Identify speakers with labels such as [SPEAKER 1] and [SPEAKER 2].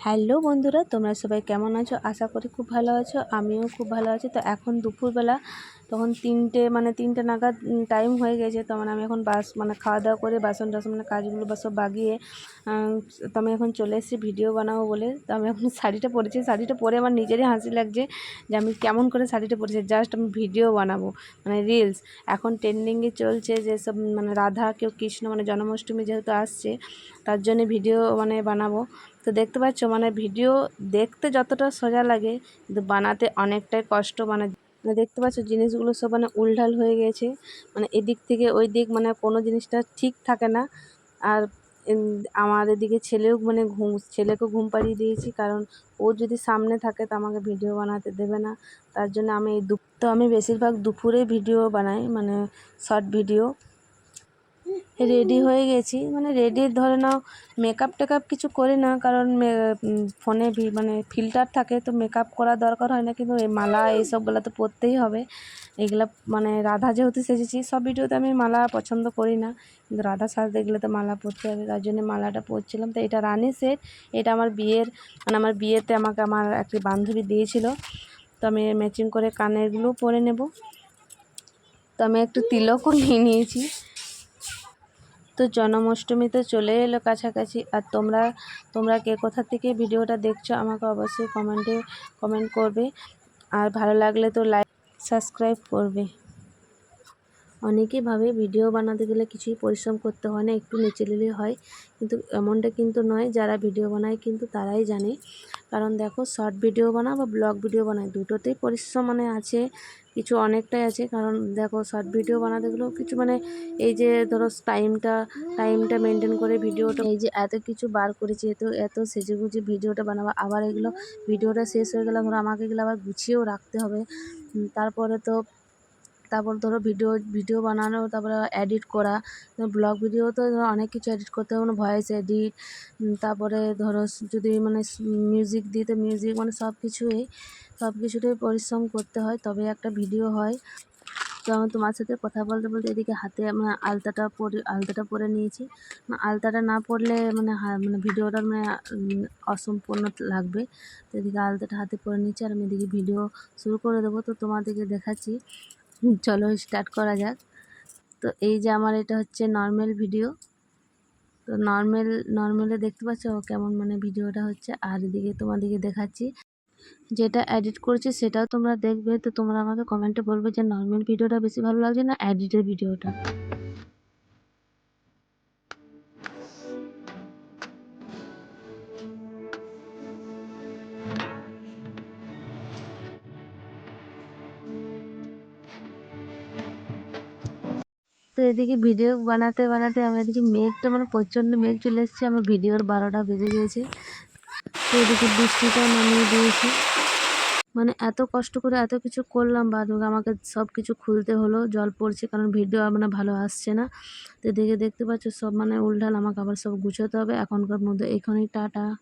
[SPEAKER 1] Hello বন্ধুরা, তোমরা সবাই কেমন আছো? আশা করি খুব ভালো আছো। আমিও খুব ভালো আছি। তো এখন দুপুরবেলা তখন 3টে নাগাদ টাইম হয়ে গেছে। তো আমি এখন খাওয়া দাওয়া করে বাসন টাসন কাজগুলো সব বাগিয়ে তো আমি এখন চলে এসেছি ভিডিও বানাবো বলে। তো আমি এখন শাড়িটা পরেছি। শাড়িটা পরে আমার নিজেরই হাসি লাগছে যে আমি কেমন করে শাড়িটা পরেছি। জাস্ট আমি ভিডিও বানাবো, রিলস। এখন ট্রেন্ডিংয়ে চলছে যে সব রাধা কেউ কৃষ্ণ জন্মাষ্টমী যেহেতু আসছে, তার জন্য ভিডিও বানাবো। তো দেখতে পাচ্ছ ভিডিও দেখতে যতটা সোজা লাগে কিন্তু বানাতে অনেকটাই কষ্ট। দেখতে পাচ্ছ জিনিসগুলো সব উলঢাল হয়ে গেছে, এদিক থেকে ওই দিক, কোনো জিনিসটা ঠিক থাকে না। আর আমার এদিকে ছেলেকে ঘুম পাড়িয়ে দিয়েছি, কারণ ও যদি সামনে থাকে তো আমাকে ভিডিও বানাতে দেবে না। তার জন্য আমি বেশিরভাগ দুপুরে ভিডিও বানাই, শর্ট ভিডিও। রেডি হয়ে গেছি, রেডি ধরে নাও, মেকআপ টেকআপ কিছু করি না, কারণ ফোনে ফিল্টার থাকে, তো মেকআপ করার দরকার হয় না। কিন্তু এই মালা এইসবগুলো তো পরতেই হবে। এগুলা রাধা যেহেতু সেজেছি, সব ভিডিওতে আমি মালা পছন্দ করি না, কিন্তু রাধা সাজতে গেলে তো মালা পরতে হবে, তার জন্য মালাটা পরছিলাম। তো এটা রানী সেট, এটা আমার বিয়েতে আমাকে আমার একটি বান্ধবী দিয়েছিল। তো আমি ম্যাচিং করে কানেরগুলো পরে নেব। তো আমি একটু তিলকও নিয়ে নিয়েছি। তো জন্মাষ্টমী তো চলে এলো কাছাকাছি। আর তোমরা কে কোথা থেকে ভিডিওটা দেখছো আমাকে অবশ্যই কমেন্ট করবে। আর ভালো লাগলে তো লাইক সাবস্ক্রাইব করবে। অনেকেই ভাবে ভিডিও বানাতে গেলে কিছুই পরিশ্রম করতে হয় না, একটু নেচে নিলেই হয়, কিন্তু এমনটা কিন্তু নয়। যারা ভিডিও বানায় কিন্তু তারাই জানে। কারণ দেখো, শর্ট ভিডিও বানাও বা ব্লগ ভিডিও বানায়, দুটোতেই পরিশ্রম আছে, কিছু অনেকটাই আছে। কারণ দেখো, শর্ট ভিডিও বানাতে গেলেও কিছু এই যে ধরো টাইমটা মেনটেন করে ভিডিওটা, এই যে এত কিছু বার করেছি, এত সেজেগুজে ভিডিওটা বানাবো, আবার এগুলো ভিডিওটা শেষ হয়ে গেলে ধরো আমাকে এগুলো আবার গুছিয়েও রাখতে হবে। তারপর ধরো ভিডিও বানানো, তারপরে এডিট করা। ব্লগ ভিডিও তো ধরো অনেক কিছু এডিট করতে হবে, ভয়েস এডিট, তারপরে ধরো যদি মিউজিক দিই তো মিউজিক, সব কিছুতেই পরিশ্রম করতে হয়, তবে একটা ভিডিও হয়। তো আমি তোমার সাথে কথা বলতে বলতে এদিকে হাতে আলতাটা পরে নিয়েছি। আলতাটা না পরলে ভিডিওটা অসম্পূর্ণ লাগবে। তো এদিকে আলতাটা হাতে পরে নিয়েছি, আর আমি এদিকে ভিডিও শুরু করে দেবো। তো তোমাদেরকে দেখাচ্ছি, চলো স্টার্ট করা যাক। তো এই যে আমার এটা হচ্ছে নর্মাল ভিডিও। তো নর্মালে দেখতে পাচ্ছ কেমন ভিডিওটা হচ্ছে। আর এদিকে তোমাদেরকে দেখাচ্ছি যেটা এডিট করেছি, সেটাও তোমরা দেখবে। তো তোমরা আমাকে কমেন্টে বলবে যে নর্মাল ভিডিওটা বেশি ভালো লাগছে না এডিটের ভিডিওটা। তো এদিকে ভিডিও বানাতে বানাতে আমার এদিকে মেঘটা প্রচণ্ড মেঘ চলে এসেছে, আমার ভিডিওর 12টা বেজে গিয়েছে। তো এদিকে বৃষ্টিটাও নামিয়ে দিয়েছি। এত কষ্ট করে এত কিছু করলাম, বাদ আমাকে সব কিছু খুলতে হলো, জল পড়ছে, কারণ ভিডিও ভালো আসছে না। তো এদিকে দেখতে পাচ্ছ সব উল্টাল, আমাকে আবার সব গুছোতে হবে। এখনকার মধ্যে এখানেই টাটা।